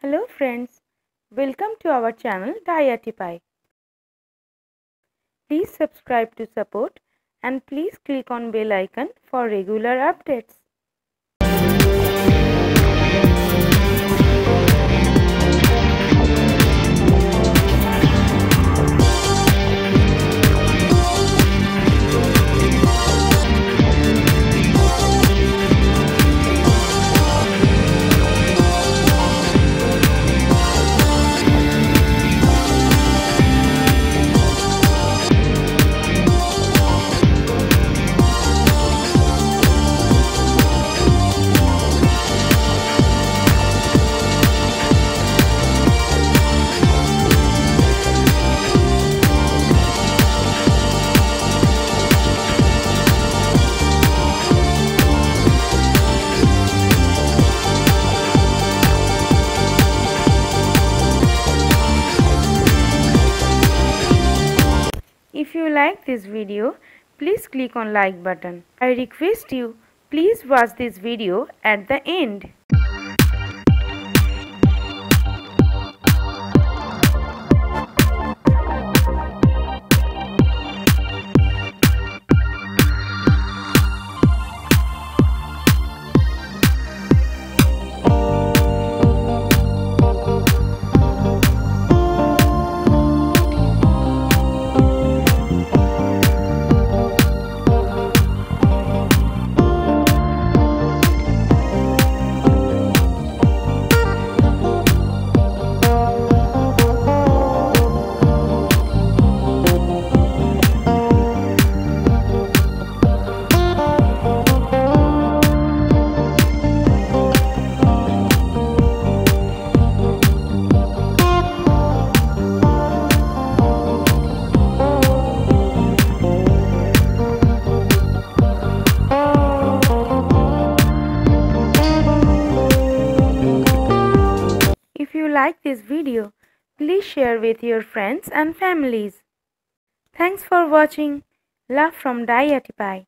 Hello friends, welcome to our channel Diyartiepie. Please subscribe to support and please click on bell icon for regular updates. If you like this video, please click on like button. I request you, please watch this video at the end. If you like this video, please share with your friends and families. Thanks for watching. Love from Diyartiepie.